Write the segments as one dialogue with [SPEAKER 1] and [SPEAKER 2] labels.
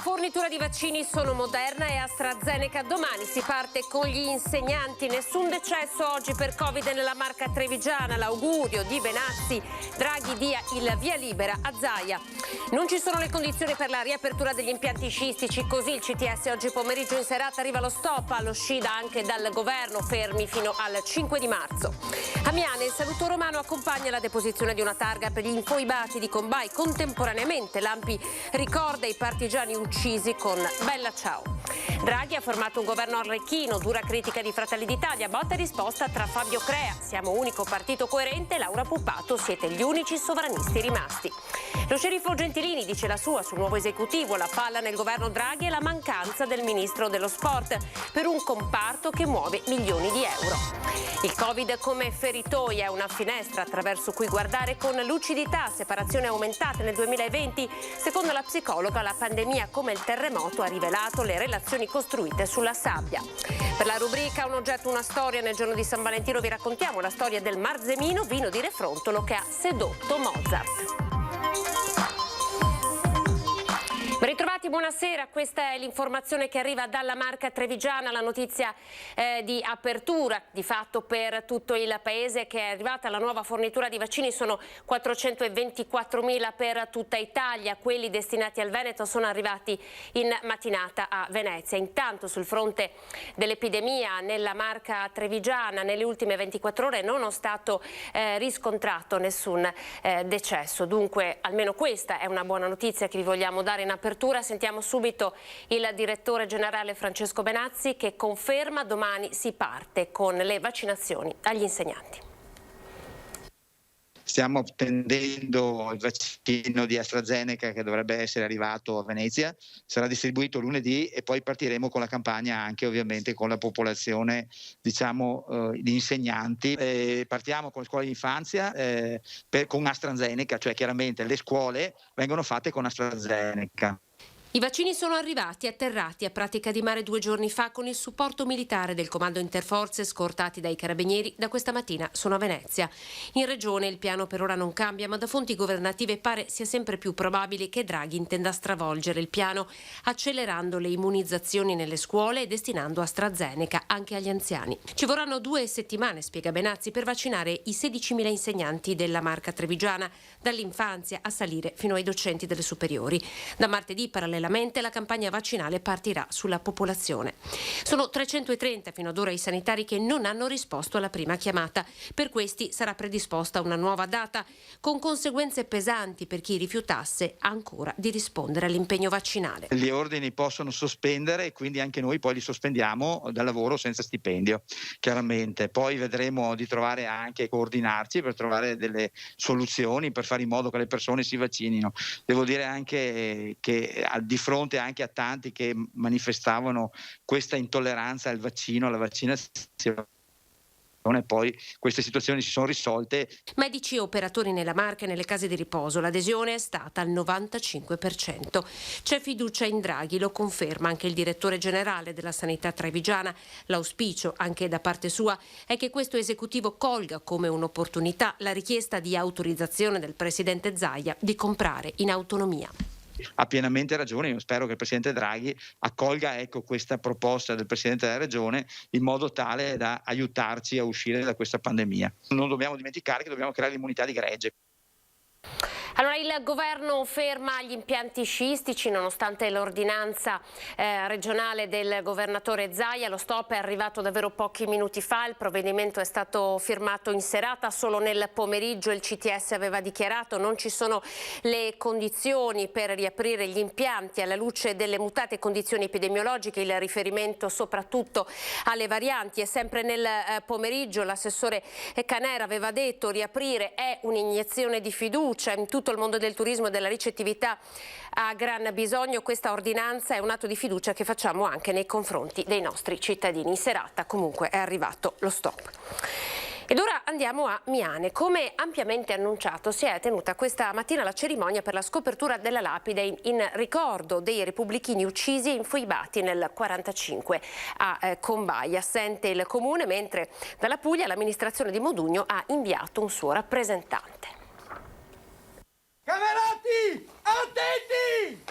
[SPEAKER 1] fornitura di vaccini sono Moderna e AstraZeneca. Domani si parte con gli insegnanti. Nessun decesso oggi per Covid nella Marca trevigiana. L'augurio di Benazzi. Draghi dia il via libera a Zaia. Non ci sono le condizioni per la riapertura degli impianti sciistici, così il CTS oggi pomeriggio in serata arriva lo stop allo Scida anche dal governo, fermi fino al 5 di marzo. A Miane il saluto romano accompagna la deposizione di una targa per gli infoibati di Combai. Contemporaneamente l'ANPI ricorda i partigiani uccisi con Bella Ciao. Draghi ha formato un governo arlecchino, dura critica di Fratelli d'Italia, botta e risposta tra Fabio Crea, siamo unico partito coerente, Laura Puppato, siete gli unici sovranisti rimasti. Lo sceriffo Gentilini dice la sua sul nuovo esecutivo, la falla nel governo Draghi e la mancanza del ministro dello sport per un comparto che muove milioni di euro. Il Covid come feritoia è una finestra attraverso cui guardare con lucidità, separazioni aumentate nel 2020. Secondo la psicologa, la pandemia come il terremoto ha rivelato le relazioni costruite sulla sabbia. Per la rubrica Un oggetto, una storia, nel giorno di San Valentino vi raccontiamo la storia del Marzemino, vino di Refrontolo che ha sedotto Mozart. Ben ritrovati, buonasera, questa è l'informazione che arriva dalla Marca trevigiana, la notizia di apertura di fatto per tutto il paese che è arrivata la nuova fornitura di vaccini, sono 424.000 per tutta Italia, quelli destinati al Veneto sono arrivati in mattinata a Venezia. Intanto sul fronte dell'epidemia nella Marca trevigiana nelle ultime 24 ore non è stato riscontrato nessun decesso, dunque almeno questa è una buona notizia che vi vogliamo dare in apertura. Sentiamo subito il direttore generale Francesco Benazzi che conferma domani si parte con le vaccinazioni agli insegnanti.
[SPEAKER 2] Stiamo attendendo il vaccino di AstraZeneca che dovrebbe essere arrivato a Venezia, sarà distribuito lunedì e poi partiremo con la campagna anche ovviamente con la popolazione di insegnanti. Partiamo con le scuole di infanzia con AstraZeneca, cioè chiaramente le scuole vengono fatte con AstraZeneca.
[SPEAKER 1] I vaccini sono arrivati atterrati a Pratica di Mare 2 giorni fa con il supporto militare del Comando Interforze scortati dai carabinieri. Da questa mattina sono a Venezia. In regione il piano per ora non cambia, ma da fonti governative pare sia sempre più probabile che Draghi intenda stravolgere il piano, accelerando le immunizzazioni nelle scuole e destinando AstraZeneca anche agli anziani. Ci vorranno 2 settimane, spiega Benazzi, per vaccinare i 16.000 insegnanti della Marca trevigiana, dall'infanzia a salire fino ai docenti delle superiori. Da martedì, parallelamente, la campagna vaccinale partirà sulla popolazione. Sono 330 fino ad ora i sanitari che non hanno risposto alla prima chiamata. Per questi sarà predisposta una nuova data, con conseguenze pesanti per chi rifiutasse ancora di rispondere all'impegno vaccinale.
[SPEAKER 2] Gli ordini possono sospendere e quindi anche noi poi li sospendiamo dal lavoro senza stipendio, chiaramente. Poi vedremo di trovare anche, coordinarci per trovare delle soluzioni per fare in modo che le persone si vaccinino. Devo dire anche che di fronte anche a tanti che manifestavano questa intolleranza al vaccino, alla vaccinazione, poi queste situazioni si sono risolte.
[SPEAKER 1] Medici e operatori nella Marca e nelle case di riposo, l'adesione è stata al 95%. C'è fiducia in Draghi, lo conferma anche il direttore generale della sanità trevigiana. L'auspicio, anche da parte sua, è che questo esecutivo colga come un'opportunità la richiesta di autorizzazione del presidente Zaia di comprare in autonomia.
[SPEAKER 2] Ha pienamente ragione, io spero che il Presidente Draghi accolga questa proposta del Presidente della Regione in modo tale da aiutarci a uscire da questa pandemia. Non dobbiamo dimenticare che dobbiamo creare l'immunità di gregge.
[SPEAKER 1] Allora il governo ferma gli impianti sciistici nonostante l'ordinanza regionale del governatore Zaia. Lo stop è arrivato davvero pochi minuti fa, il provvedimento è stato firmato in serata, solo nel pomeriggio il CTS aveva dichiarato non ci sono le condizioni per riaprire gli impianti alla luce delle mutate condizioni epidemiologiche, il riferimento soprattutto alle varianti. E sempre nel pomeriggio l'assessore Canera aveva detto riaprire è un'iniezione di fiducia, in tutto il mondo del turismo e della ricettività ha gran bisogno. Questa ordinanza è un atto di fiducia che facciamo anche nei confronti dei nostri cittadini. In serata comunque è arrivato lo stop. Ed ora andiamo a Miane. Come ampiamente annunciato si è tenuta questa mattina la cerimonia per la scopertura della lapide in ricordo dei repubblichini uccisi e infoibati nel 1945 a Combai. Assente il comune, mentre dalla Puglia l'amministrazione di Modugno ha inviato un suo rappresentante.
[SPEAKER 3] Camerati, attenti!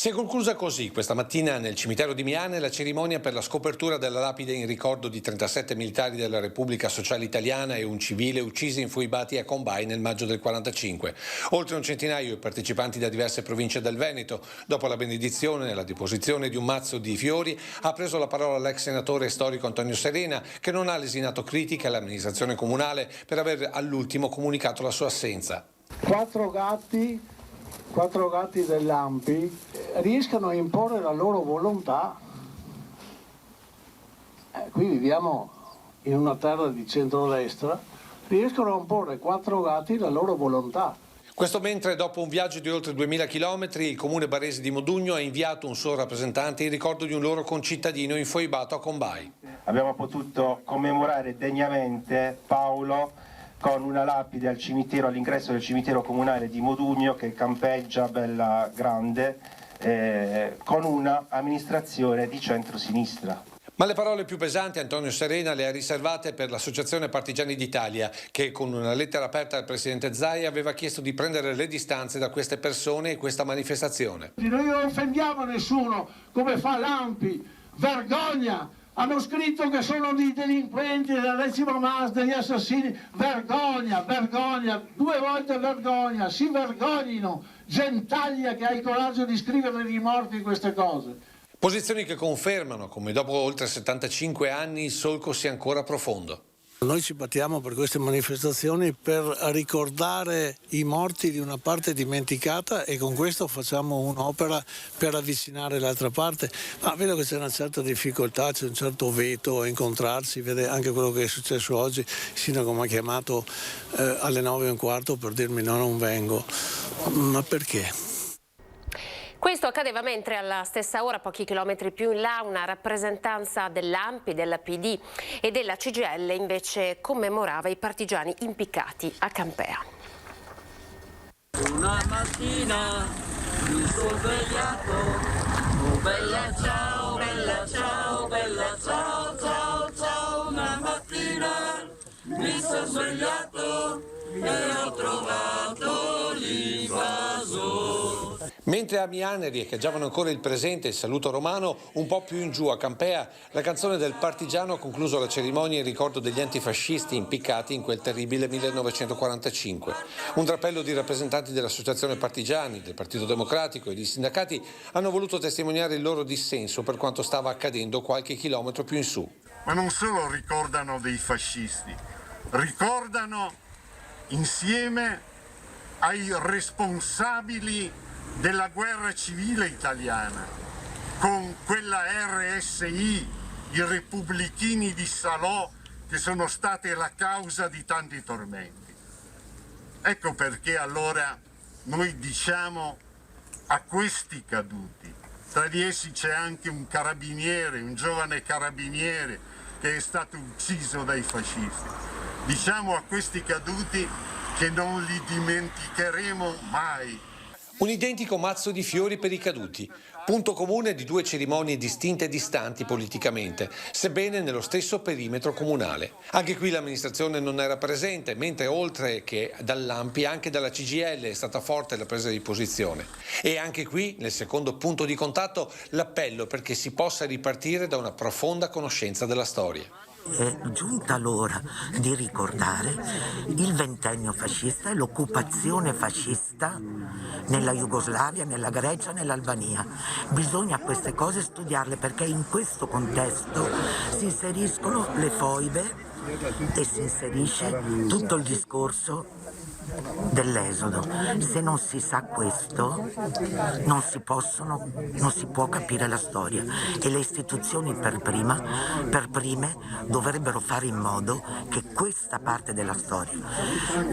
[SPEAKER 3] Si è conclusa così questa mattina nel cimitero di Miane la cerimonia per la scopertura della lapide in ricordo di 37 militari della Repubblica Sociale Italiana e un civile uccisi infoibati a Combay nel maggio del 45. Oltre un centinaio i partecipanti da diverse province del Veneto. Dopo la benedizione e la deposizione di un mazzo di fiori ha preso la parola l'ex senatore storico Antonio Serena, che non ha lesinato critiche all'amministrazione comunale per aver all'ultimo comunicato la sua assenza.
[SPEAKER 4] Quattro gatti dell'ANPI riescano a imporre la loro volontà. Qui viviamo in una terra di centrodestra, riescono a imporre 4 gatti la loro volontà.
[SPEAKER 3] Questo mentre dopo un viaggio di oltre 2000 chilometri il comune barese di Modugno ha inviato un suo rappresentante in ricordo di un loro concittadino infoibato a Combay.
[SPEAKER 5] Abbiamo potuto commemorare degnamente Paolo con una lapide al cimitero, all'ingresso del cimitero comunale di Modugno, che campeggia bella grande, con una amministrazione di centrosinistra.
[SPEAKER 3] Ma le parole più pesanti Antonio Serena le ha riservate per l'Associazione Partigiani d'Italia, che con una lettera aperta al presidente Zaia aveva chiesto di prendere le distanze da queste persone e questa manifestazione.
[SPEAKER 4] Noi non offendiamo nessuno, come fa l'ANPI, vergogna! Hanno scritto che sono dei delinquenti della 10ª MAS, degli assassini. Vergogna, vergogna, 2 volte vergogna, si vergognino. Gentaglia che ha il coraggio di scrivere di morti queste cose.
[SPEAKER 3] Posizioni che confermano come dopo oltre 75 anni il solco sia ancora profondo.
[SPEAKER 4] Noi ci battiamo per queste manifestazioni per ricordare i morti di una parte dimenticata e con questo facciamo un'opera per avvicinare l'altra parte. Ma vedo che c'è una certa difficoltà, c'è un certo veto a incontrarsi, vede anche quello che è successo oggi. Il sindaco mi ha chiamato alle 9:15 per dirmi no, non vengo. Ma perché?
[SPEAKER 1] Questo accadeva mentre alla stessa ora, pochi chilometri più in là, una rappresentanza dell'ANPI, della PD e della CGIL invece commemorava i partigiani impiccati a Campea.
[SPEAKER 6] Una mattina mi sono svegliato, oh bella ciao, bella ciao, bella ciao, ciao, ciao. Una mattina mi sono svegliato e ho trovato l'invaso.
[SPEAKER 3] Mentre a Miane riecheggiavano ancora il presente e il saluto romano, un po' più in giù a Campea, la canzone del partigiano ha concluso la cerimonia in ricordo degli antifascisti impiccati in quel terribile 1945. Un drappello di rappresentanti dell'Associazione Partigiani, del Partito Democratico e di sindacati hanno voluto testimoniare il loro dissenso per quanto stava accadendo qualche chilometro più in su.
[SPEAKER 7] Ma non solo ricordano dei fascisti, ricordano insieme ai responsabili della guerra civile italiana, con quella RSI, i repubblichini di Salò, che sono stati la causa di tanti tormenti. Ecco perché allora noi diciamo a questi caduti, tra di essi c'è anche un carabiniere, un giovane carabiniere che è stato ucciso dai fascisti, diciamo a questi caduti che non li dimenticheremo mai.
[SPEAKER 3] Un identico mazzo di fiori per i caduti, punto comune di 2 cerimonie distinte e distanti politicamente, sebbene nello stesso perimetro comunale. Anche qui l'amministrazione non era presente, mentre oltre che dall'ANPI anche dalla CGIL è stata forte la presa di posizione. E anche qui, nel secondo punto di contatto, l'appello perché si possa ripartire da una profonda conoscenza della storia.
[SPEAKER 8] È giunta l'ora di ricordare il ventennio fascista e l'occupazione fascista nella Jugoslavia, nella Grecia, nell'Albania. Bisogna queste cose studiarle perché in questo contesto si inseriscono le foibe e si inserisce tutto il discorso dell'esodo. Se non si sa questo non si può capire la storia e le istituzioni per prime dovrebbero fare in modo che questa parte della storia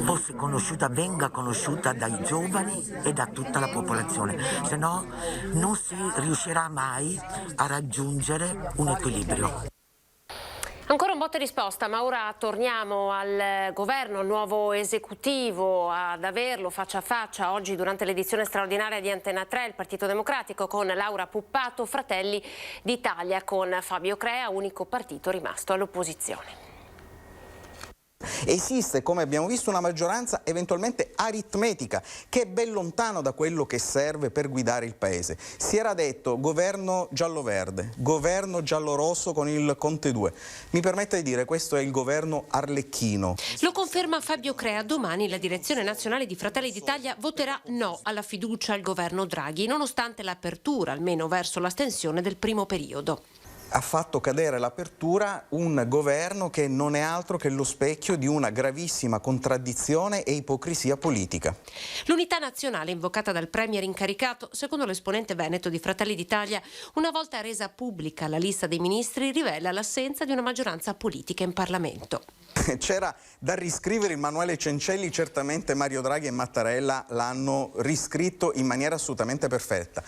[SPEAKER 8] fosse conosciuta, venga conosciuta dai giovani e da tutta la popolazione, se no non si riuscirà mai a raggiungere un equilibrio.
[SPEAKER 1] Ancora un botta e risposta, ma ora torniamo al governo, al nuovo esecutivo, ad averlo faccia a faccia oggi durante l'edizione straordinaria di Antena 3, il Partito Democratico con Laura Puppato, Fratelli d'Italia con Fabio Crea, unico partito rimasto all'opposizione.
[SPEAKER 9] Esiste, come abbiamo visto, una maggioranza eventualmente aritmetica, che è ben lontano da quello che serve per guidare il Paese. Si era detto governo giallo-verde, governo giallo-rosso con il Conte 2. Mi permette di dire, questo è il governo arlecchino.
[SPEAKER 1] Lo conferma Fabio Crea. Domani la direzione nazionale di Fratelli d'Italia voterà no alla fiducia al governo Draghi, nonostante l'apertura, almeno verso l'astensione del primo periodo.
[SPEAKER 9] Ha fatto cadere l'apertura un governo che non è altro che lo specchio di una gravissima contraddizione e ipocrisia politica.
[SPEAKER 1] L'unità nazionale invocata dal premier incaricato, secondo l'esponente veneto di Fratelli d'Italia, una volta resa pubblica la lista dei ministri, rivela l'assenza di una maggioranza politica in Parlamento.
[SPEAKER 9] C'era da riscrivere il manuale Cencelli, certamente Mario Draghi e Mattarella l'hanno riscritto in maniera assolutamente perfetta.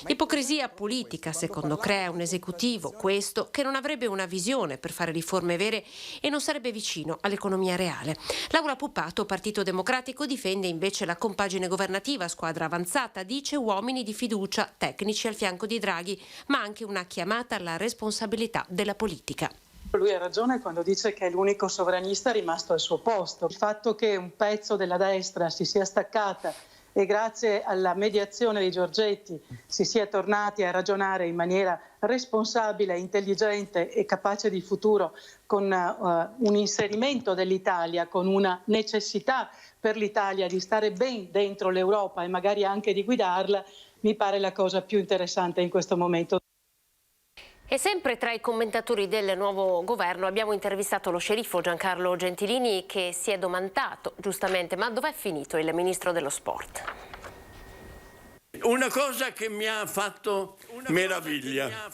[SPEAKER 1] Ipocrisia politica, secondo Crea, un esecutivo, questo, che non avrebbe una visione per fare riforme vere e non sarebbe vicino all'economia reale. Laura Puppato, Partito Democratico, difende invece la compagine governativa, squadra avanzata, dice uomini di fiducia, tecnici al fianco di Draghi, ma anche una chiamata alla responsabilità della politica.
[SPEAKER 10] Lui ha ragione quando dice che è l'unico sovranista rimasto al suo posto. Il fatto che un pezzo della destra si sia staccata e grazie alla mediazione di Giorgetti si sia tornati a ragionare in maniera responsabile, intelligente e capace di futuro, con un inserimento dell'Italia, con una necessità per l'Italia di stare ben dentro l'Europa e magari anche di guidarla, mi pare la cosa più interessante in questo momento.
[SPEAKER 1] E sempre tra i commentatori del nuovo governo abbiamo intervistato lo sceriffo Giancarlo Gentilini, che si è domandato giustamente: ma dov'è finito il ministro dello sport?
[SPEAKER 11] Una cosa che mi ha fatto meraviglia,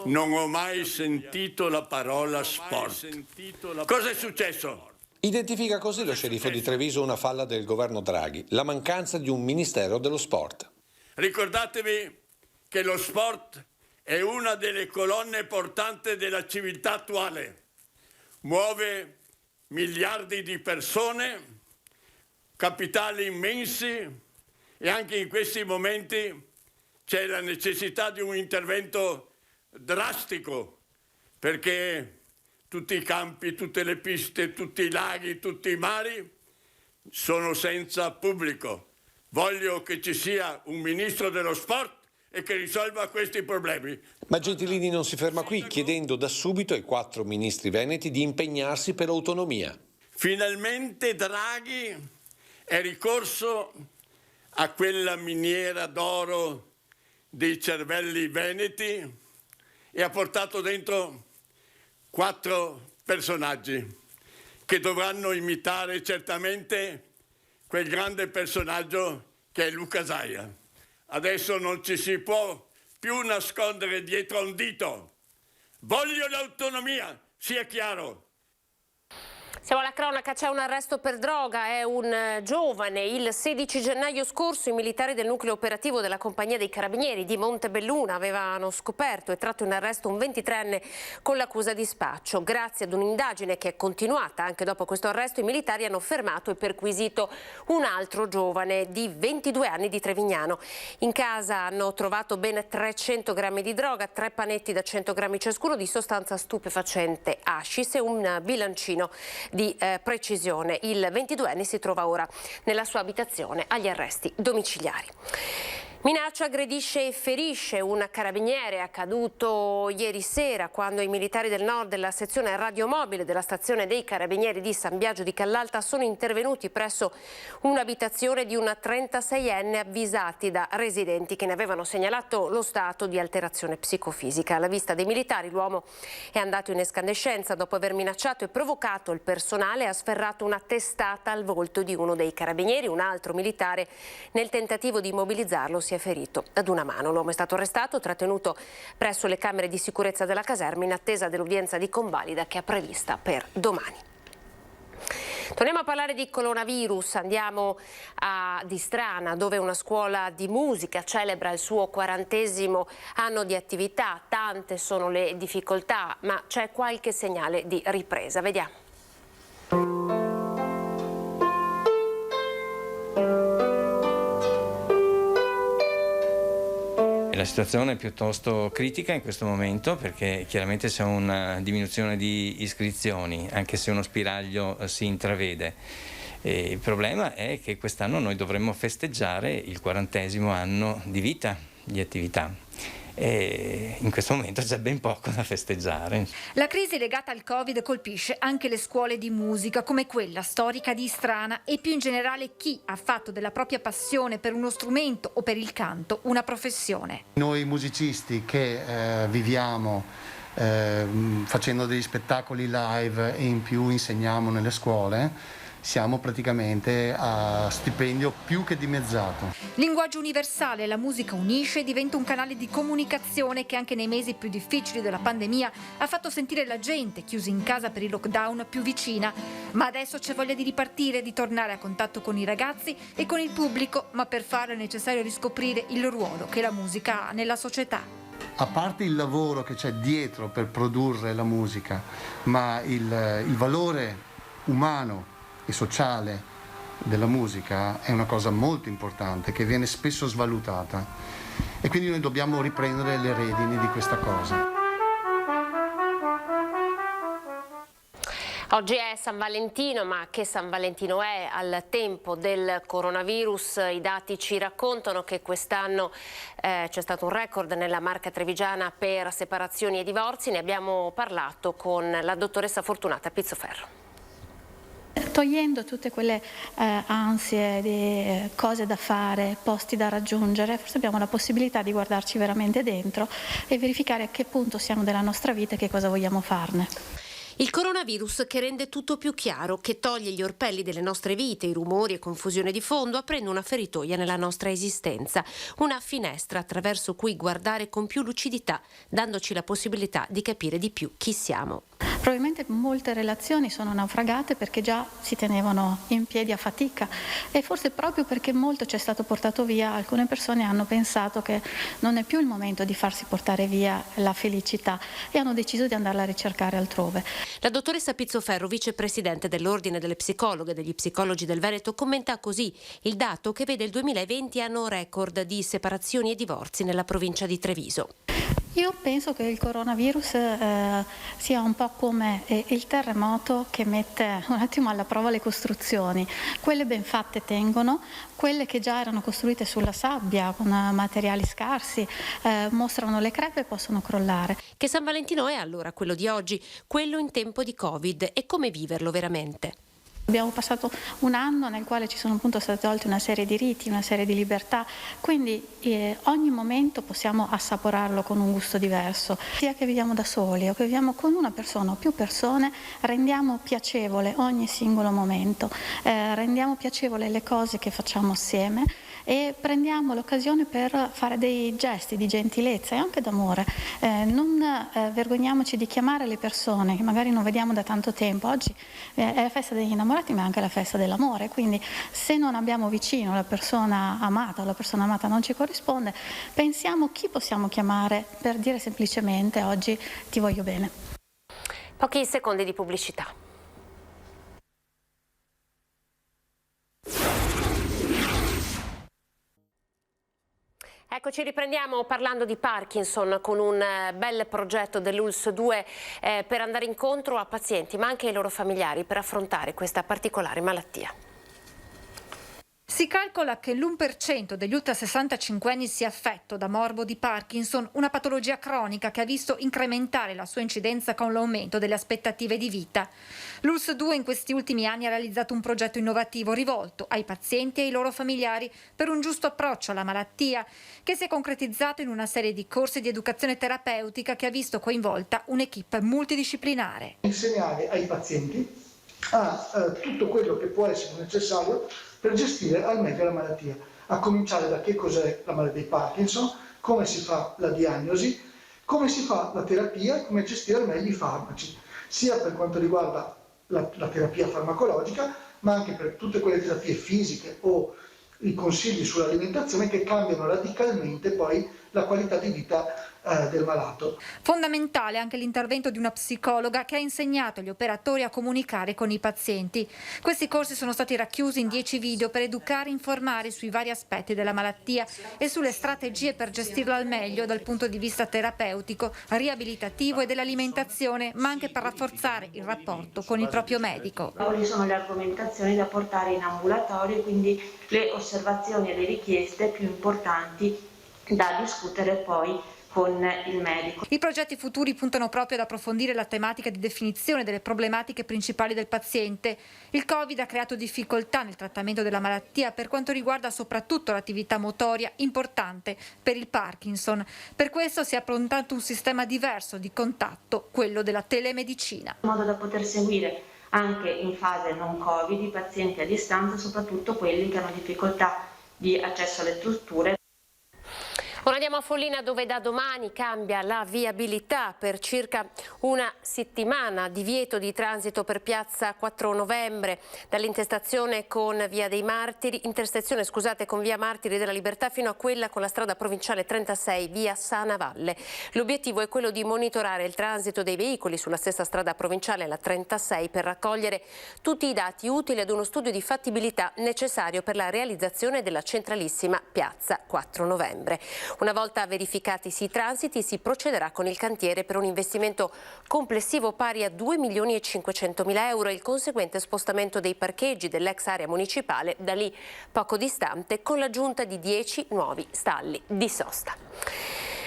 [SPEAKER 11] non ho mai sentito la parola sport. Cosa è successo?
[SPEAKER 3] Identifica così lo sceriffo di Treviso una falla del governo Draghi, la mancanza di un ministero dello sport.
[SPEAKER 11] Ricordatevi che lo sport è una delle colonne portanti della civiltà attuale. Muove miliardi di persone, capitali immensi, e anche in questi momenti c'è la necessità di un intervento drastico, perché tutti i campi, tutte le piste, tutti i laghi, tutti i mari sono senza pubblico. Voglio che ci sia un ministro dello sport e che risolva questi problemi.
[SPEAKER 3] Ma Gentilini non si ferma qui, chiedendo da subito ai 4 ministri veneti di impegnarsi per l'autonomia.
[SPEAKER 11] Finalmente Draghi è ricorso a quella miniera d'oro dei cervelli veneti e ha portato dentro 4 personaggi che dovranno imitare certamente quel grande personaggio che è Luca Zaia. Adesso non ci si può più nascondere dietro a un dito. Voglio l'autonomia, sia chiaro.
[SPEAKER 1] Siamo alla cronaca, c'è un arresto per droga, è un giovane. Il 16 gennaio scorso i militari del nucleo operativo della compagnia dei carabinieri di Montebelluna avevano scoperto e tratto in arresto un 23enne con l'accusa di spaccio. Grazie ad un'indagine che è continuata anche dopo questo arresto, i militari hanno fermato e perquisito un altro giovane di 22 anni di Trevignano. In casa hanno trovato ben 300 grammi di droga, 3 panetti da 100 grammi ciascuno di sostanza stupefacente hashish e un bilancino di precisione. Il 22enne si trova ora nella sua abitazione agli arresti domiciliari. Minaccia, aggredisce e ferisce un carabiniere, accaduto ieri sera quando i militari del nord della sezione radiomobile della stazione dei carabinieri di San Biagio di Callalta sono intervenuti presso un'abitazione di una 36enne, avvisati da residenti che ne avevano segnalato lo stato di alterazione psicofisica. Alla vista dei militari l'uomo è andato in escandescenza dopo aver minacciato e provocato il personale e ha sferrato una testata al volto di uno dei carabinieri. Un altro militare, nel tentativo di immobilizzarlo, si è ferito ad una mano. L'uomo è stato arrestato, trattenuto presso le camere di sicurezza della caserma in attesa dell'udienza di convalida che è prevista per domani. Torniamo a parlare di coronavirus, andiamo a Distrana, dove una scuola di musica celebra il suo 40° anno di attività. Tante sono le difficoltà, ma c'è qualche segnale di ripresa. Vediamo.
[SPEAKER 12] La situazione è piuttosto critica in questo momento perché chiaramente c'è una diminuzione di iscrizioni, anche se uno spiraglio si intravede. Il problema è che quest'anno noi dovremmo festeggiare il 40° anno di vita di attività. E in questo momento c'è ben poco da festeggiare.
[SPEAKER 13] La crisi legata al Covid colpisce anche le scuole di musica come quella storica di Istrana e più in generale chi ha fatto della propria passione per uno strumento o per il canto una professione.
[SPEAKER 14] Noi musicisti che viviamo facendo degli spettacoli live e in più insegniamo nelle scuole, siamo praticamente a stipendio più che dimezzato.
[SPEAKER 13] Linguaggio universale, la musica unisce e diventa un canale di comunicazione che anche nei mesi più difficili della pandemia ha fatto sentire la gente, chiusa in casa per il lockdown, più vicina. Ma adesso c'è voglia di ripartire, di tornare a contatto con i ragazzi e con il pubblico, ma per farlo è necessario riscoprire il ruolo che la musica ha nella società.
[SPEAKER 14] A parte il lavoro che c'è dietro per produrre la musica, ma il valore umano e sociale della musica è una cosa molto importante che viene spesso svalutata e quindi noi dobbiamo riprendere le redini di questa cosa.
[SPEAKER 1] Oggi è San Valentino, ma che San Valentino è al tempo del coronavirus? I dati ci raccontano che quest'anno c'è stato un record nella Marca trevigiana per separazioni e divorzi. Ne abbiamo parlato con la dottoressa Fortunata Pizzoferro.
[SPEAKER 15] Togliendo tutte quelle ansie di cose da fare, posti da raggiungere, forse abbiamo la possibilità di guardarci veramente dentro e verificare a che punto siamo della nostra vita e che cosa vogliamo farne.
[SPEAKER 1] Il coronavirus che rende tutto più chiaro, che toglie gli orpelli delle nostre vite, i rumori e confusione di fondo, aprendo una feritoia nella nostra esistenza, una finestra attraverso cui guardare con più lucidità, dandoci la possibilità di capire di più chi siamo.
[SPEAKER 15] Probabilmente molte relazioni sono naufragate perché già si tenevano in piedi a fatica e forse proprio perché molto ci è stato portato via, alcune persone hanno pensato che non è più il momento di farsi portare via la felicità e hanno deciso di andarla a ricercare altrove.
[SPEAKER 1] La dottoressa Pizzoferro, vicepresidente dell'Ordine delle Psicologhe e degli Psicologi del Veneto, commenta così il dato che vede il 2020 anno record di separazioni e divorzi nella provincia di Treviso.
[SPEAKER 15] Io penso che il coronavirus sia un po' come il terremoto che mette un attimo alla prova le costruzioni. Quelle ben fatte tengono, quelle che già erano costruite sulla sabbia con materiali scarsi mostrano le crepe e possono crollare.
[SPEAKER 1] Che San Valentino è allora quello di oggi, quello in tempo di Covid, e come viverlo veramente?
[SPEAKER 15] Abbiamo passato un anno nel quale ci sono appunto state tolte una serie di riti, una serie di libertà, quindi ogni momento possiamo assaporarlo con un gusto diverso. Sia che viviamo da soli o che viviamo con una persona o più persone, rendiamo piacevole ogni singolo momento, rendiamo piacevole le cose che facciamo assieme e prendiamo l'occasione per fare dei gesti di gentilezza e anche d'amore. Non vergogniamoci di chiamare le persone che magari non vediamo da tanto tempo. Oggi è la festa degli innamorati, ma è anche la festa dell'amore, quindi se non abbiamo vicino la persona amata o la persona amata non ci corrisponde, pensiamo chi possiamo chiamare per dire semplicemente oggi ti voglio bene.
[SPEAKER 1] Pochi secondi di pubblicità. Eccoci, riprendiamo parlando di Parkinson con un bel progetto dell'ULSS 2 per andare incontro a pazienti ma anche ai loro familiari per affrontare questa particolare malattia.
[SPEAKER 13] Si calcola che l'1% degli ultra 65 anni sia affetto da morbo di Parkinson, una patologia cronica che ha visto incrementare la sua incidenza con l'aumento delle aspettative di vita. L'ULSS 2 in questi ultimi anni ha realizzato un progetto innovativo rivolto ai pazienti e ai loro familiari per un giusto approccio alla malattia, che si è concretizzato in una serie di corsi di educazione terapeutica che ha visto coinvolta un'equipe multidisciplinare.
[SPEAKER 16] Insegnare ai pazienti tutto quello che può essere necessario per gestire al meglio la malattia, a cominciare da che cos'è la malattia di Parkinson, come si fa la diagnosi, come si fa la terapia e come gestire al meglio i farmaci, sia per quanto riguarda la terapia farmacologica, ma anche per tutte quelle terapie fisiche o i consigli sull'alimentazione che cambiano radicalmente poi la qualità di vita del malato.
[SPEAKER 13] Fondamentale anche l'intervento di una psicologa che ha insegnato agli operatori a comunicare con i pazienti. Questi corsi sono stati racchiusi in 10 video per educare e informare sui vari aspetti della malattia e sulle strategie per gestirla al meglio dal punto di vista terapeutico, riabilitativo e dell'alimentazione, ma anche per rafforzare il rapporto con il proprio medico.
[SPEAKER 17] Quali sono le argomentazioni da portare in ambulatorio, quindi le osservazioni e le richieste più importanti da discutere poi con il medico.
[SPEAKER 13] I progetti futuri puntano proprio ad approfondire la tematica di definizione delle problematiche principali del paziente. Il Covid ha creato difficoltà nel trattamento della malattia per quanto riguarda soprattutto l'attività motoria, importante per il Parkinson. Per questo si è approntato un sistema diverso di contatto, quello della telemedicina.
[SPEAKER 17] In modo da poter seguire anche in fase non Covid i pazienti a distanza, soprattutto quelli che hanno difficoltà di accesso alle strutture.
[SPEAKER 1] Ora andiamo a Follina, dove da domani cambia la viabilità per circa una settimana. Divieto di transito per piazza 4 novembre dall'intersezione con via Martiri della Libertà fino a quella con la strada provinciale 36 via Sanavalle. L'obiettivo è quello di monitorare il transito dei veicoli sulla stessa strada provinciale, la 36, per raccogliere tutti i dati utili ad uno studio di fattibilità necessario per la realizzazione della centralissima piazza 4 novembre. Una volta verificati i transiti si procederà con il cantiere per un investimento complessivo pari a 2.500.000 euro e il conseguente spostamento dei parcheggi dell'ex area municipale da lì poco distante, con l'aggiunta di 10 nuovi stalli di sosta.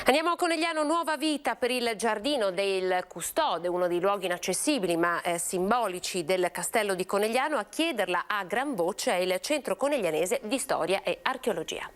[SPEAKER 1] Andiamo a Conegliano, nuova vita per il giardino del Custode, uno dei luoghi inaccessibili ma simbolici del castello di Conegliano. A chiederla a gran voce è il Centro Coneglianese di Storia e Archeologia.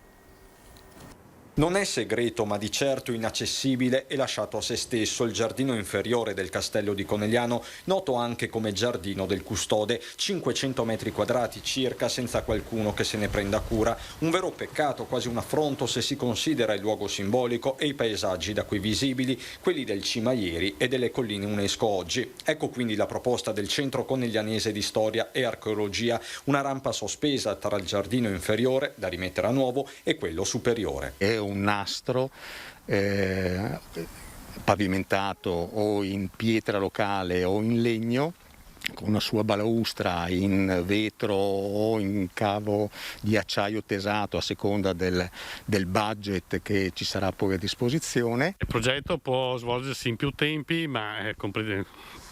[SPEAKER 18] Non è segreto, ma di certo inaccessibile e lasciato a se stesso il giardino inferiore del castello di Conegliano, noto anche come giardino del Custode, 500 metri quadrati circa, senza qualcuno che se ne prenda cura. Un vero peccato, quasi un affronto se si considera il luogo simbolico e i paesaggi da qui visibili, quelli del Cimaieri e delle colline UNESCO oggi. Ecco quindi la proposta del Centro Coneglianese di Storia e Archeologia, una rampa sospesa tra il giardino inferiore, da rimettere a nuovo, e quello superiore.
[SPEAKER 19] È un nastro pavimentato o in pietra locale o in legno, con una sua balaustra in vetro o in cavo di acciaio tesato a seconda del budget che ci sarà poi a disposizione.
[SPEAKER 20] Il progetto può svolgersi in più tempi, ma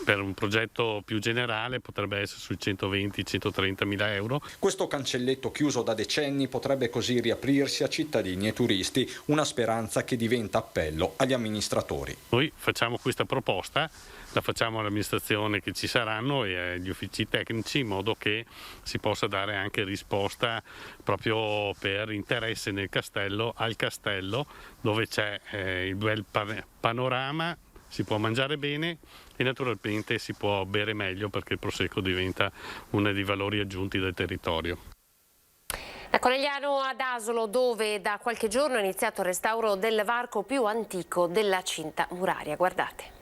[SPEAKER 20] per un progetto più generale potrebbe essere sui 120-130 mila euro.
[SPEAKER 18] Questo cancelletto chiuso da decenni potrebbe così riaprirsi a cittadini e turisti, una speranza che diventa appello agli amministratori.
[SPEAKER 20] Noi facciamo questa proposta, la facciamo all'amministrazione che ci saranno e agli uffici tecnici, in modo che si possa dare anche risposta proprio per interesse nel castello, al castello, dove c'è il bel panorama, si può mangiare bene e naturalmente si può bere meglio, perché il Prosecco diventa uno dei valori aggiunti del territorio.
[SPEAKER 1] Da Conegliano ad Asolo, dove da qualche giorno è iniziato il restauro del varco più antico della cinta muraria. Guardate.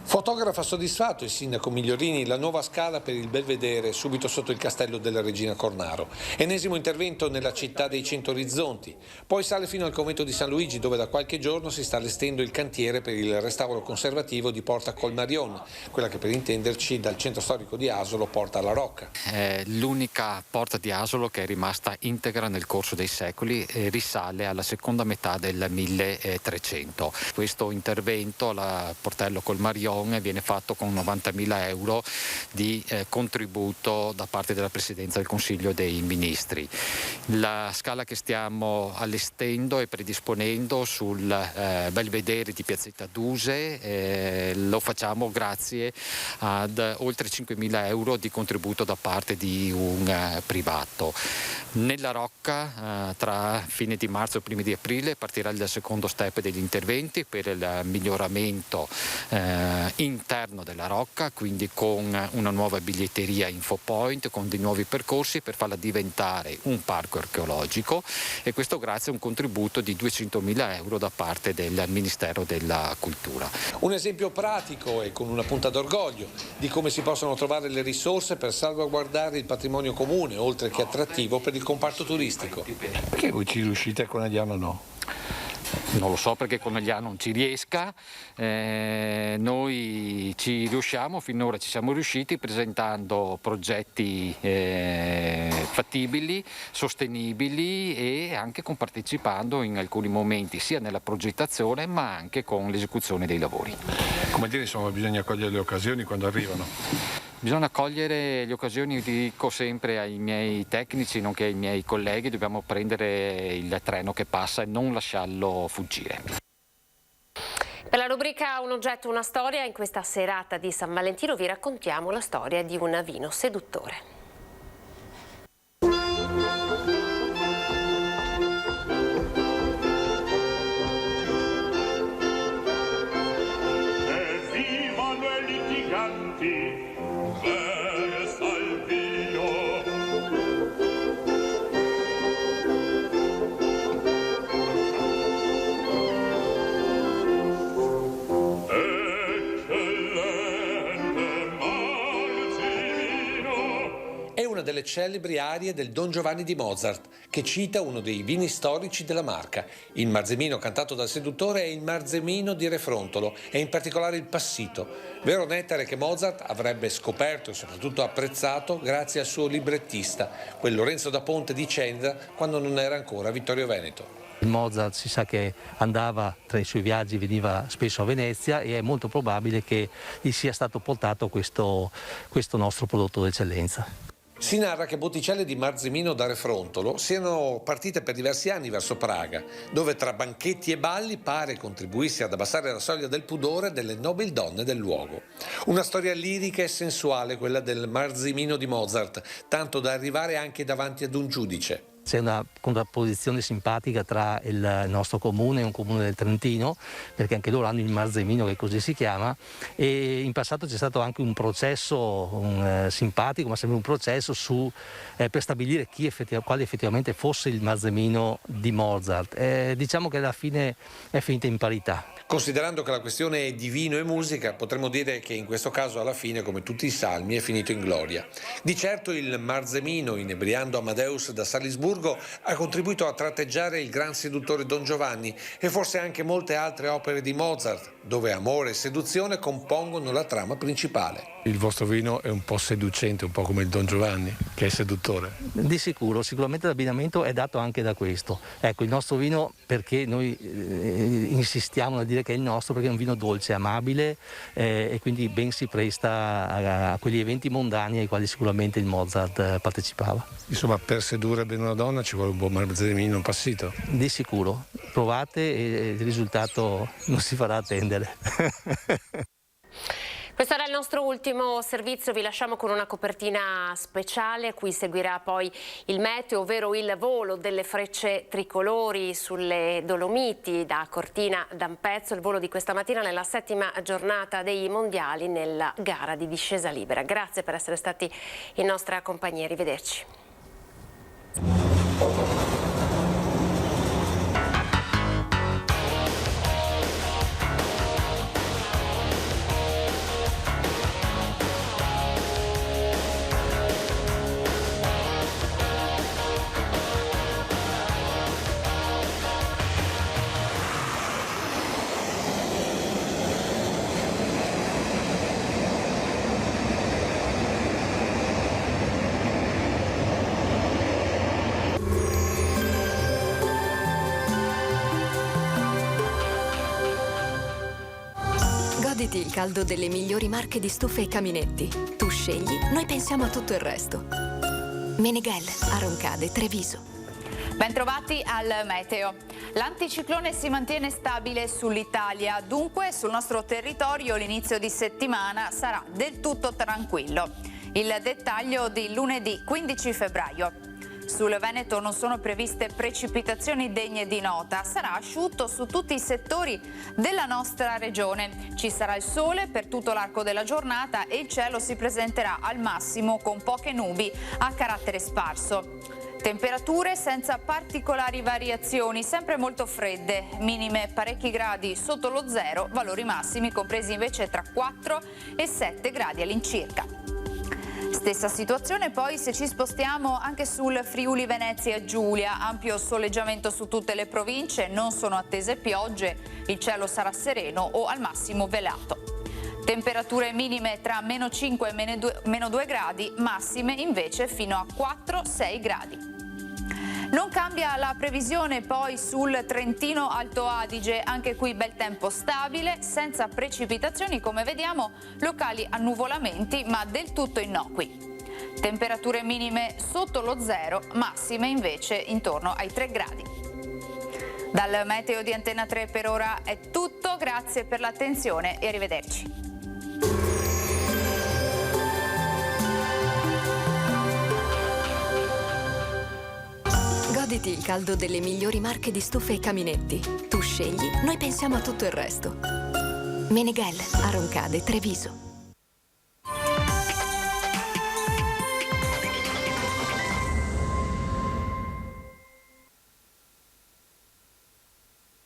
[SPEAKER 3] Fotografa soddisfatto il sindaco Migliorini la nuova scala per il Belvedere subito sotto il castello della Regina Cornaro. Ennesimo intervento nella città dei 100 orizzonti. Poi sale fino al convento di San Luigi, dove da qualche giorno si sta allestendo il cantiere per il restauro conservativo di Porta Colmarion, quella che per intenderci dal centro storico di Asolo porta alla Rocca.
[SPEAKER 21] È l'unica porta di Asolo che è rimasta integra nel corso dei secoli e risale alla seconda metà del 1300. Questo intervento alla Portello Colmarion viene fatto con 90.000 euro di contributo da parte della Presidenza del Consiglio dei Ministri. La scala che stiamo allestendo e predisponendo sul Belvedere di Piazzetta Duse lo facciamo grazie ad oltre 5.000 euro di contributo da parte di un privato. Nella Rocca tra fine di marzo e primi di aprile partirà il secondo step degli interventi per il miglioramento interno della Rocca, quindi con una nuova biglietteria Infopoint, con dei nuovi percorsi per farla diventare un parco archeologico, e questo grazie a un contributo di 200.000 euro da parte del Ministero della Cultura.
[SPEAKER 3] Un esempio pratico e con una punta d'orgoglio di come si possono trovare le risorse per salvaguardare il patrimonio comune, oltre che attrattivo per il comparto turistico.
[SPEAKER 22] Perché voi ci riuscite a Conegliano no?
[SPEAKER 21] Non lo so perché Conegliano non ci riesca, noi ci riusciamo, finora ci siamo riusciti presentando progetti fattibili, sostenibili e anche compartecipando in alcuni momenti sia nella progettazione ma anche con l'esecuzione dei lavori.
[SPEAKER 2] Come dire, insomma, bisogna cogliere le occasioni quando arrivano.
[SPEAKER 21] Bisogna cogliere le occasioni, dico sempre ai miei tecnici nonché ai miei colleghi, dobbiamo prendere il treno che passa e non lasciarlo fuggire.
[SPEAKER 1] Per la rubrica Un oggetto, una storia, in questa serata di San Valentino vi raccontiamo la storia di un vino seduttore.
[SPEAKER 6] Evvivano i litiganti!
[SPEAKER 3] È una delle celebri arie del Don Giovanni di Mozart, che cita uno dei vini storici della Marca. Il Marzemino cantato dal seduttore è il Marzemino di Refrontolo e in particolare il Passito, vero nettare che Mozart avrebbe scoperto e soprattutto apprezzato grazie al suo librettista, quel Lorenzo da Ponte di Cendra, quando non era ancora Vittorio Veneto.
[SPEAKER 22] Il Mozart si sa che andava, tra i suoi viaggi veniva spesso a Venezia e è molto probabile che gli sia stato portato questo nostro prodotto d'eccellenza.
[SPEAKER 3] Si narra che botticelle di Marzemino da Refrontolo siano partite per diversi anni verso Praga, dove tra banchetti e balli pare contribuisse ad abbassare la soglia del pudore delle nobili donne del luogo. Una storia lirica e sensuale quella del Marzemino di Mozart, tanto da arrivare anche davanti ad un giudice.
[SPEAKER 22] C'è una contrapposizione simpatica tra il nostro comune e un comune del Trentino, perché anche loro hanno il Marzemino, che così si chiama, e in passato c'è stato anche un processo simpatico, ma sempre un processo per stabilire quale effettivamente fosse il Marzemino di Mozart. Diciamo che alla fine è finita in parità.
[SPEAKER 3] Considerando che la questione è di vino e musica, potremmo dire che in questo caso alla fine, come tutti i salmi, è finito in gloria. Di certo il Marzemino, inebriando Amadeus da Salisburgo, ha contribuito a tratteggiare il gran seduttore Don Giovanni e forse anche molte altre opere di Mozart, dove amore e seduzione compongono la trama principale.
[SPEAKER 2] Il vostro vino è un po' seducente, un po' come il Don Giovanni, che è seduttore.
[SPEAKER 22] Di sicuro, sicuramente l'abbinamento è dato anche da questo. Ecco, il nostro vino, perché noi insistiamo nel dire che è il nostro, perché è un vino dolce, amabile e quindi ben si presta a quegli eventi mondani ai quali sicuramente il Mozart partecipava.
[SPEAKER 2] Insomma, per sedurre bene una donna ci vuole un buon Marzemino Passito.
[SPEAKER 22] Di sicuro, provate e il risultato non si farà attendere.
[SPEAKER 1] Questo era il nostro ultimo servizio, vi lasciamo con una copertina speciale, qui seguirà poi il meteo, ovvero il volo delle frecce tricolori sulle Dolomiti da Cortina d'Ampezzo, il volo di questa mattina nella 7ª giornata dei mondiali nella gara di discesa libera. Grazie per essere stati in nostra compagnia, arrivederci.
[SPEAKER 23] Goditi il caldo delle migliori marche di stufe e caminetti. Tu scegli, noi pensiamo a tutto il resto. Meneghel, a Roncade, Treviso.
[SPEAKER 24] Bentrovati al meteo. L'anticiclone si mantiene stabile sull'Italia, dunque sul nostro territorio l'inizio di settimana sarà del tutto tranquillo. Il dettaglio di lunedì 15 febbraio. Sul Veneto non sono previste precipitazioni degne di nota, sarà asciutto su tutti i settori della nostra regione. Ci sarà il sole per tutto l'arco della giornata e il cielo si presenterà al massimo con poche nubi a carattere sparso. Temperature senza particolari variazioni, sempre molto fredde, minime parecchi gradi sotto lo zero, valori massimi compresi invece tra 4 e 7 gradi all'incirca. Stessa situazione poi se ci spostiamo anche sul Friuli Venezia Giulia, ampio soleggiamento su tutte le province, non sono attese piogge, il cielo sarà sereno o al massimo velato. Temperature minime tra -5 e -2 gradi, massime invece fino a 4-6 gradi. Non cambia la previsione poi sul Trentino Alto Adige, anche qui bel tempo stabile, senza precipitazioni come vediamo, locali annuvolamenti ma del tutto innocui. Temperature minime sotto lo zero, massime invece intorno ai 3 gradi. Dal meteo di Antena 3 per ora è tutto, grazie per l'attenzione e arrivederci.
[SPEAKER 23] Goditi il caldo delle migliori marche di stufe e caminetti. Tu scegli, noi pensiamo a tutto il resto. Meneghel, a Roncade, Treviso.